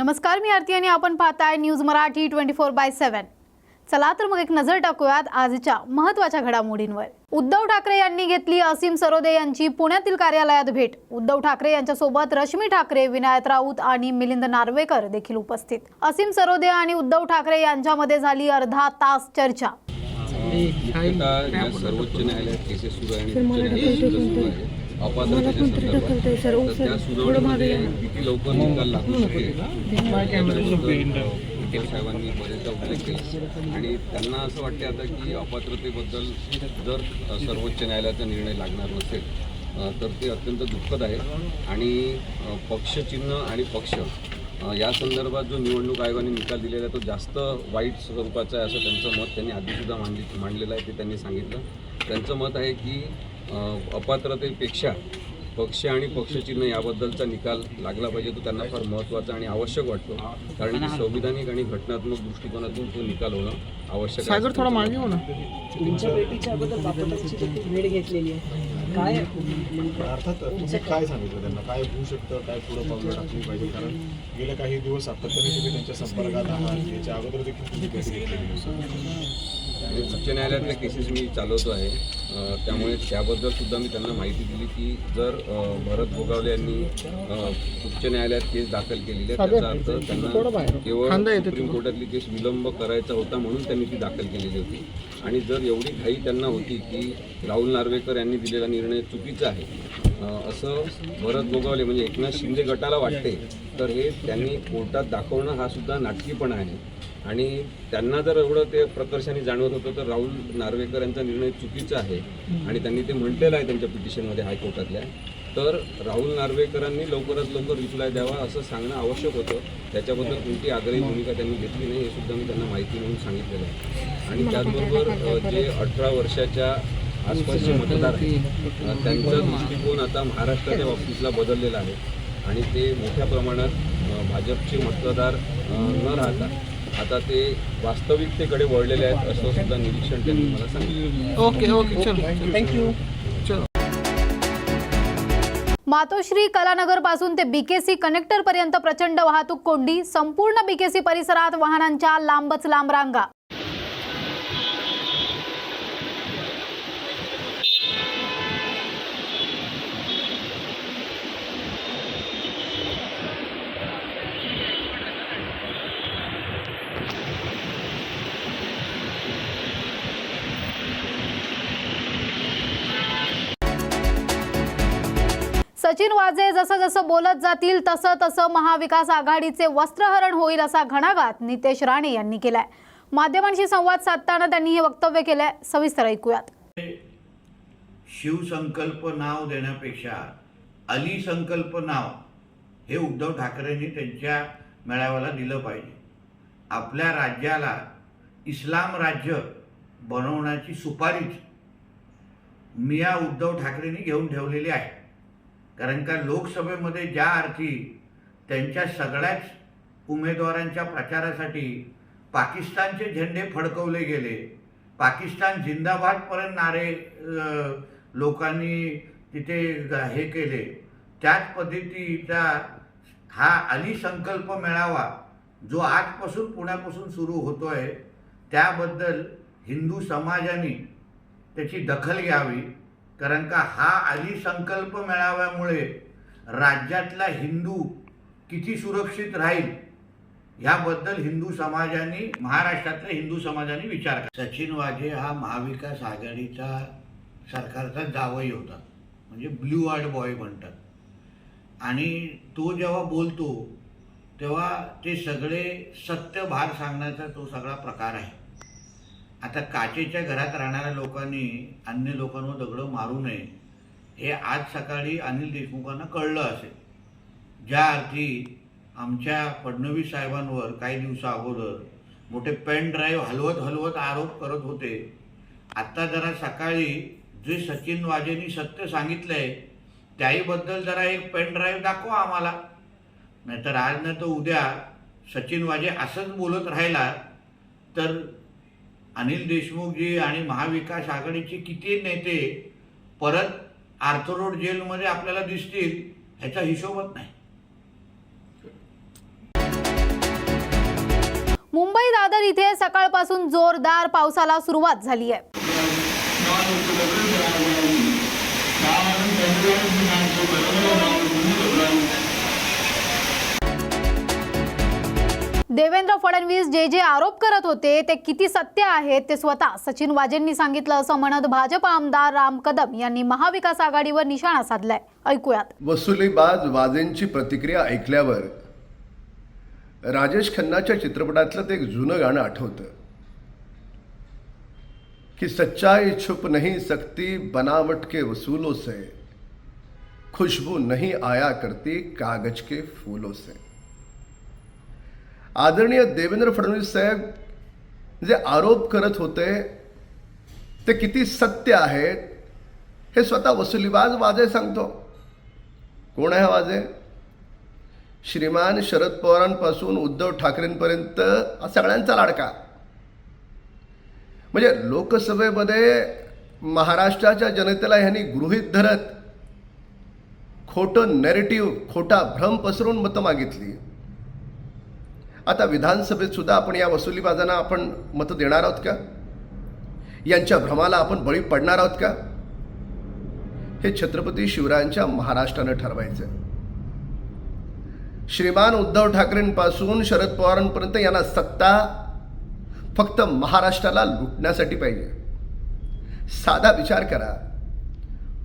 नमस्कार, मी आरती आणि आपण पाहताय न्यूज मराठी 24/7। चला तर मग एक नजर टाकूयात आजच्या महत्त्वाच्या घडामोडींवर। उद्धव ठाकरे यांनी घेतली असीम सरोदे यांची पुण्यातील कार्यालयात भेट। उद्धव ठाकरे यांच्यासोबत रश्मी ठाकरे, विनायक राऊत आणि मिलिंद नार्वेकर देखील उपस्थित। असीम सरोदे आणि उद्धव ठाकरे यांच्यामध्ये झाली अर्धा तास चर्चा। सर्वोच्च न्यायालयात केसेस सुरू आहे त्या सुनावणीमध्ये किती लवकर निकाल लागू शकेल साहेबांनी बरेचदा उल्लेख केला आणि त्यांना असं वाटते आता की अपात्रतेबद्दल जर सर्वोच्च न्यायालयाचा निर्णय लागणार नसेल तर ते अत्यंत दुःखद आहे आणि पक्षचिन्ह आणि पक्ष या संदर्भात जो निवडणूक आयोगाने निकाल दिलेला आहे तो जास्त वाईट स्वरूपाचा आहे असं त्यांचं मत त्यांनी आधीसुद्धा मांडलेलं आहे ते त्यांनी सांगितलं। त्यांचं मत आहे की अपात्रतेपेक्षा पक्ष आणि पक्षचिन्ह याबद्दलचा निकाल लागला पाहिजे तो त्यांना फार महत्त्वाचा आणि आवश्यक वाटतो कारण की संविधानिक आणि घटनात्मक दृष्टिकोनातून तो निकाल होणं आवश्यक आहे। थोडा मागे हो ना। तुमच्या भेटीच्या अगोदर बापटाची भेट घेतलेली आहे काय अर्थात तुम्ही काय सांगितलं त्यांना काय होऊ शकतं काय पुढे पावलं टाकली पाहिजे कारण गेल्या काही दिवस सातत्याने तुम्ही त्यांच्या संपर्कात आहात याच्या अगोदर देखील तुम्ही भेट घेतलेली उच्च न्यायालयातल्या केसेस मी चालवतो आहे त्यामुळे त्याबद्दल सुद्धा मी त्यांना माहिती दिली की जर भरत गोगावले यांनी उच्च न्यायालयात केस दाखल केलेली आहे त्याचा अर्थ त्यांना केवळ सुप्रीम कोर्टातली केस विलंब करायचा होता म्हणून त्यांनी ती दाखल केलेली होती आणि जर एवढी घाई त्यांना होती की राहुल नार्वेकर यांनी दिलेला निर्णय चुकीचा आहे असं भरत गोगावले म्हणजे एकनाथ शिंदे गटाला वाटते तर हे त्यांनी कोर्टात दाखवणं हा सुद्धा नाटकीपणा आहे आणि त्यांना जर एवढं ते प्रकर्षाने जाणवत होतं तर राहुल नार्वेकर यांचा निर्णय चुकीचा आहे आणि त्यांनी ते म्हटलेलं आहे त्यांच्या पिटिशनमध्ये हायकोर्टातल्या तर राहुल नार्वेकरांनी लवकरात लवकर रिप्लाय द्यावा असं सांगणं आवश्यक होतं त्याच्याबद्दल कोणती आग्रही भूमिका त्यांनी घेतली नाही हे सुद्धा मी त्यांना माहिती म्हणून सांगितलेलं आहे आणि त्याचबरोबर जे 18 वर्षाच्या आसपासचे मतदार आहेत त्यांचा दृष्टिकोन आता महाराष्ट्राच्या बाबतीतला बदललेला आहे आणि ते मोठ्या प्रमाणात भाजपचे मतदार न राहता आता ते वास्तविकतेकडे वळलेले आहेत असं सुद्धा निरीक्षण त्यांनी मला सांगितलं। ओके चलो थँक्यू। मातोश्री कलानगर पासून ते बीकेसी कनेक्टर पर्यंत प्रचंड वाहतूक कोंडी। संपूर्ण बीकेसी परिसरात वाहनांच्या लांबच लांब रांगा। सचिन वाझे जसं जसं बोलत जातील तसं तसं महाविकास आघाडीचे वस्त्रहरण होईल असा घणाघात नितेश राणे यांनी केलाय। माध्यमांशी संवाद साधताना त्यांनी हे वक्तव्य केलंय, सविस्तर ऐकूयात। शिवसंकल्प नाव देण्यापेक्षा अली संकल्प नाव हे उद्धव ठाकरेंनी त्यांच्या मेळाव्याला दिलं पाहिजे। आपल्या राज्याला इस्लाम राज्य बनवण्याची सुपारीच मिया उद्धव ठाकरेंनी घेऊन ठेवलेली आहे कारण का लोकसभेमध्ये ज्या अर्थी त्यांच्या सगळ्याच उमेदवारांच्या प्रचारासाठी पाकिस्तानचे झेंडे फडकवले गेले, पाकिस्तान जिंदाबादपर्यंत नारे लोकांनी तिथे हे केले, त्याच पद्धतीचा हा अली संकल्प मेळावा जो आजपासून पुण्यापासून सुरू होतोय त्याबद्दल हिंदू समाजाने त्याची दखल घ्यावी कारण का हा अली संकल्प मेळाव्यामुळे राज्यातला हिंदू किती सुरक्षित राहील याबद्दल हिंदू समाजाने महाराष्ट्रातल्या हिंदू समाजाने विचार करा। सचिन वाझे हा महाविकास आघाडीचा सरकारचा जावई होता म्हणजे ब्लू आर्ट बॉय म्हणतात आणि तो जेव्हा बोलतो तेव्हा ते सगळे सत्य भार सांगण्याचा तो सगळा प्रकार आहे। आता काचेच्या घरात राहणाऱ्या लोकांनी अन्य लोकांवर दगडं मारू नये हे आज सकाळी अनिल देशमुखांना कळलं असेल ज्या अर्थी आमच्या फडणवीस साहेबांवर काही दिवसा अगोदर मोठे पेन ड्राईव्ह हलवत आरोप करत होते। आत्ता जरा सकाळी जे सचिन वाझेंनी सत्य सांगितलंय त्याहीबद्दल जरा एक पेन ड्राईव्ह दाखवा आम्हाला, नाहीतर आज नाही तर उद्या सचिन वाझे असंच बोलत राहिला तर अनिल देशमुखजी आणि महाविकास आघाडीचे किती नेते परत आर्थर रोड जेलमध्ये आपल्याला दिसतील ह्याचा हिशोबच नाही। मुंबई दादर इथे सकाळपासून जोरदार पावसाला सुरुवात झाली आहे. देवेंद्र फडणवीस जे आरोप करत होते ते किती सत्य आहेत ते स्वतः सचिन वाजेंनी सांगितलं असं म्हणत भाजप आमदार राम कदम यांनी महाविकास आघाडीवर निशाणा साधलाय. ऐकूयात. वसुलीबाज वाजेंची प्रतिक्रिया ऐकल्यावर राजेश खन्नाच्या चित्रपटातलं ते एक जुनं गाणं आठवतं की सच्चाई छुप नहीं सकती बनावट के वसूलों से, खुशबू नहीं आया करती कागज के फूलों से. आदरणीय देवेंद्र फडणवीस साहेब जे आरोप करत होते ते किती सत्य आहेत हे स्वतः वसुलीबाज वाजे सांगतो. कोण आहे वाजे? श्रीमान शरद पवारांपासून उद्धव ठाकरेंपर्यंत हा सगळ्यांचा लाडका. म्हणजे लोकसभेमध्ये महाराष्ट्राच्या जनतेला ह्यांनी गृहीत धरत खोटं नॅरेटिव्ह, खोटा भ्रम पसरून मतं मागितली. आता विधानसभेत सुद्धा आपण या वसुलीबाजांना आपण मतं देणार आहोत का? यांच्या भ्रमाला आपण बळी पडणार आहोत का? हे छत्रपती शिवरायांच्या महाराष्ट्रानं ठरवायचं. श्रीमान उद्धव ठाकरेंपासून शरद पवारांपर्यंत यांना सत्ता फक्त महाराष्ट्राला लुटण्यासाठी पाहिजे. साधा विचार करा.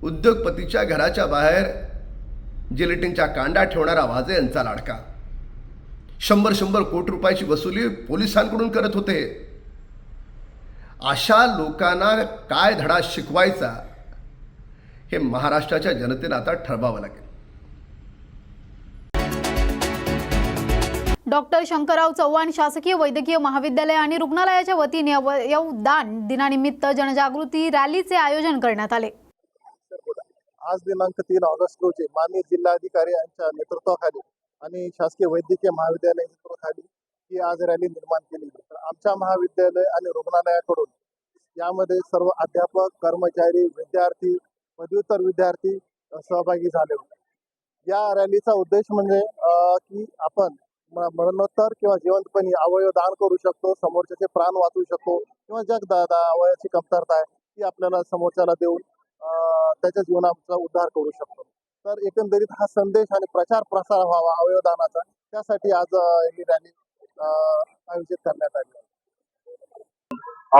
उद्योगपतीच्या घराच्या बाहेर जिलेटिनच्या कांडा ठेवणारा वाजे यांचा लाडका 100 कोटी रुपयाची वसुली पोलिसांकडून करत होते. अशा लोकांना काय धडा शिकवायचा हे महाराष्ट्राच्या जनतेला आता ठरवावं लागेल. डॉक्टर शंकरराव चव्हाण शासकीय वैद्यकीय महाविद्यालय आणि रुग्णालयाच्या वतीने अवयवदान दिनानिमित्त जनजागृती रॅलीचे आयोजन करण्यात आले. आज दिनांक 3 ऑगस्ट रोजी माननीय जिल्हाधिकारी यांच्या नेतृत्वाखाली आणि शासकीय वैद्यकीय महाविद्यालय नेतृत्वाखाली ही आज रॅली निर्माण केली. तर आमच्या महाविद्यालय आणि रुग्णालयाकडून यामध्ये सर्व अध्यापक, कर्मचारी, विद्यार्थी, पदव्युत्तर विद्यार्थी सहभागी झाले होते. या रॅलीचा उद्देश म्हणजे की आपण मरणोत्तर किंवा जिवंतपणी अवयव दान करू शकतो, समोरच्याचे प्राण वाचवू शकतो किंवा ज्या अवयवाची कमतरता आहे ती आपल्याला समोरच्याला देऊन त्याच्या जीवनाचा उद्धार करू शकतो. तर एकंदरीत हा संदेश आणि प्रचार प्रसार व्हावा अवयवदानाचा, त्यासाठी आज ही रॅली आयोजित करण्यात आली.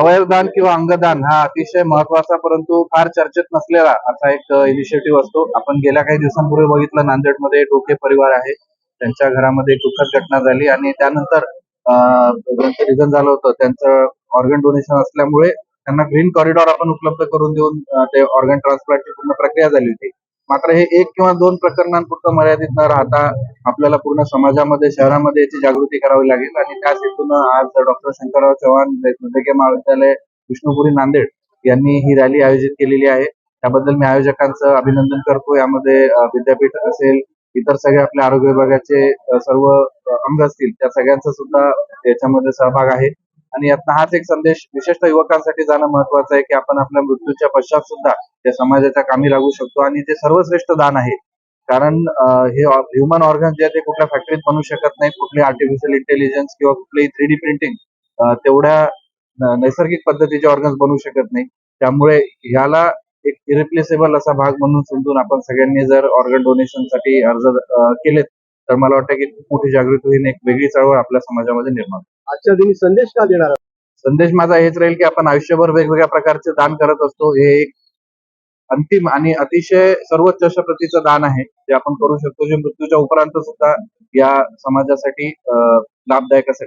अवयवदान किंवा अंगदान हा अतिशय महत्वाचा परंतु फार चर्चेत नसलेला असा एक इनिशिएटिव्ह असतो. आपण गेल्या काही दिवसांपूर्वी बघितलं, नांदेडमध्ये डोके परिवार आहे, त्यांच्या घरामध्ये एक दुःखद घटना झाली आणि त्यानंतर ज्यांचं निधन झालं होतं त्यांचं ऑर्गन डोनेशन असल्यामुळे त्यांना ग्रीन कॉरिडॉर आपण उपलब्ध करून देऊन ते ऑर्गन ट्रान्सप्लांटची पूर्ण प्रक्रिया झाली होती. मात्र हे 1 किंवा 2 प्रकरणांपुरतं मर्यादित न राहता आपल्याला पूर्ण समाजामध्ये, शहरामध्ये याची जागृती करावी लागेल आणि त्याच हेतूनं आज डॉक्टर शंकरराव चव्हाण वैद्यकीय महाविद्यालय विष्णुपुरी नांदेड यांनी ही रॅली आयोजित केलेली आहे. त्याबद्दल मी आयोजकांचं अभिनंदन करतो. यामध्ये विद्यापीठ असेल, इतर सगळे आपल्या आरोग्य विभागाचे सर्व अंग असतील, त्या सगळ्यांचा सुद्धा याच्यामध्ये सहभाग आहे. आणि यातनं हाच एक संदेश विशेषतः युवकांसाठी जाणं महत्वाचं आहे की आपण आपल्या मृत्यूच्या पश्चात सुद्धा या समाजाच्या कामी लागू शकतो आणि ते सर्वश्रेष्ठ दान आहे. कारण हे ह्युमन ऑर्गन जे आहे ते कुठल्या फॅक्टरीत बनवू शकत नाहीत, कुठली आर्टिफिशियल इंटेलिजन्स किंवा कुठली 3D प्रिंटिंग तेवढ्या नैसर्गिक पद्धतीचे ऑर्गन्स बनवू शकत नाही. त्यामुळे ह्याला एक इरिप्लेसेबल असा भाग म्हणून समजून आपण सगळ्यांनी जर ऑर्गन डोनेशनसाठी अर्ज केलेत तर मला वाटतं की खूप मोठी जागृती होईल, एक वेगळी चळवळ आपल्या समाजामध्ये निर्माण. आजच्या दिनी संदेश का देणार? संदेश माझा हेच राहील की आपण आयुष्यभर वेगवेगळ्या प्रकारचे दान करत असतो. हे एक अंतिम आणि अतिशय सर्वोच्च अशा प्रतीचं दान आहे जे आपण करू शकतो, जे मृत्यूच्या उपरांत सुद्धा या समाजासाठी लाभदायक असेल.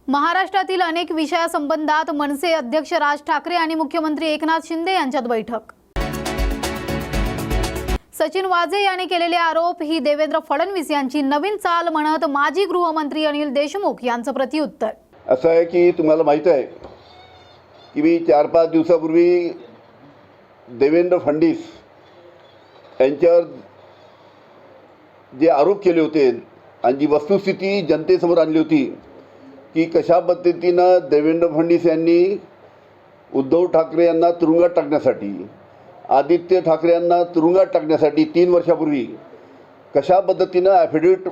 महाराष्ट्रातील अनेक विषयासंबंधात मनसे अध्यक्ष राज ठाकरे आणि मुख्यमंत्री एकनाथ शिंदे यांच्यात बैठक. सचिन वाजे यांनी केलेले आरोप ही देवेंद्र फडणवीस यांची नवीन चाल म्हणत माजी गृहमंत्री अनिल देशमुख यांचं प्रत्युत्तर. असं आहे की तुम्हाला माहीत आहे की मी 4-5 दिवसापूर्वी देवेंद्र फडणवीस यांच्यावर जे आरोप केले होते आणि जी वस्तुस्थिती जनतेसमोर आणली होती की कशा पद्धतीनं देवेंद्र फडणवीस यांनी उद्धव ठाकरे यांना तुरुंगात टाकण्यासाठी, आदित्य ठाकरे यांना तुरुंगात टाकण्यासाठी 3 वर्षापूर्वी कशा पद्धतीनं ॲफिडेविट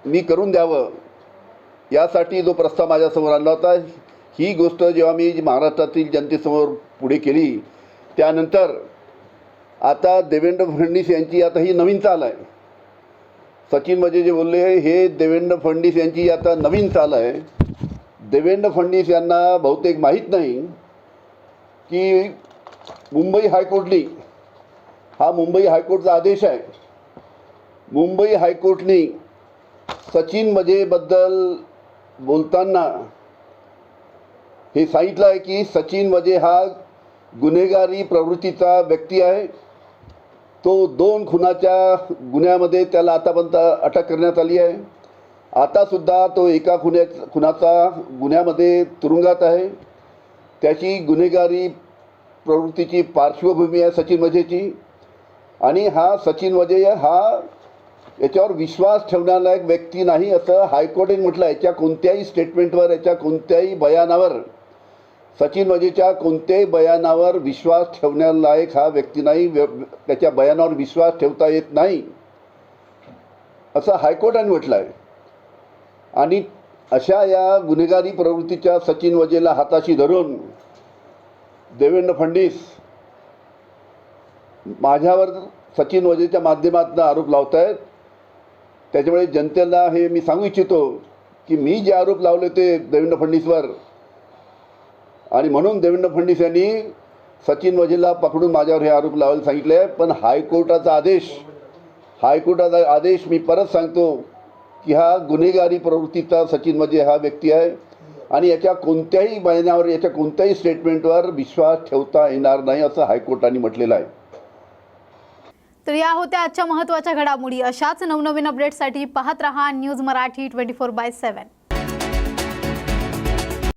मी करून द्यावं यासाठी जो प्रस्ताव माझ्यासमोर आणला होता, ही गोष्ट जेव्हा मी महाराष्ट्रातील जनतेसमोर पुढे केली त्यानंतर आता देवेंद्र फडणवीस यांची आता ही नवीन चाल आहे. सचिन मजे जे बोलले हे देवेंद्र फडणवीस यांची आता नवीन चाल आहे. देवेंद्र फडणवीस यांना बहुतेक माहीत नाही की मुंबई हायकोर्टने, हा मुंबई हायकोर्टचा आदेश आहे, मुंबई हायकोर्टने सचिन मजेबद्दल बोलताना हे सांगितलं आहे की सचिन मजे हा गुन्हेगारी प्रवृत्तीचा व्यक्ती आहे. तो 2 खुनाच्या गुन्ह्यामध्ये त्याला आतापर्यंत अटक करण्यात आली आहे. आतासुद्धा तो एका खुनाचा गुन्ह्यामध्ये तुरुंगात आहे. त्याची गुन्हेगारी प्रवृत्तीची पार्श्वभूमी आहे सचिन मजेची. आणि हा सचिन मजे हा याच्यावर विश्वास ठेवण्यालायक व्यक्ती नाही असं हायकोर्टाने म्हटलं आहे. याच्या कोणत्याही स्टेटमेंटवर, याच्या कोणत्याही बयानावर, सचिन मजेच्या कोणत्याही बयानावर विश्वास ठेवण्यालायक हा व्यक्ती नाही, त्याच्या बयानावर विश्वास ठेवता येत नाही असं हायकोर्टाने म्हटलं आहे. आणि अशा या गुन्हेगारी प्रवृत्तीच्या सचिन मजेला हाताशी धरून देवेंद्र फडणवीस माझ्यावर सचिन मजेच्या माध्यमातून आरोप लावत आहेत. त्याच्यामुळे जनतेला हे मी सांगू इच्छितो की मी जे आरोप लावले ते देवेंद्र फडणवीसवर, आणि म्हणून देवेंद्र फडणवीस यांनी सचिन मजेला पकडून माझ्यावर हे आरोप लावायला सांगितले आहे. पण हायकोर्टाचा आदेश मी परत सांगतो की हा गुन्हेगारी प्रवृत्तीचा सचिन मजे हा व्यक्ती आहे आणि याच्या कोणत्याही बयानावर, याच्या कोणत्याही स्टेटमेंटवर विश्वास ठेवता येणार नाही असं हायकोर्टाने म्हटलेलं आहे. तर या होत्या आजच्या महत्त्वाच्या घडामोडी. अशाच नवनवीन अपडेट्ससाठी पाहत रहा न्यूज मराठी 24/7.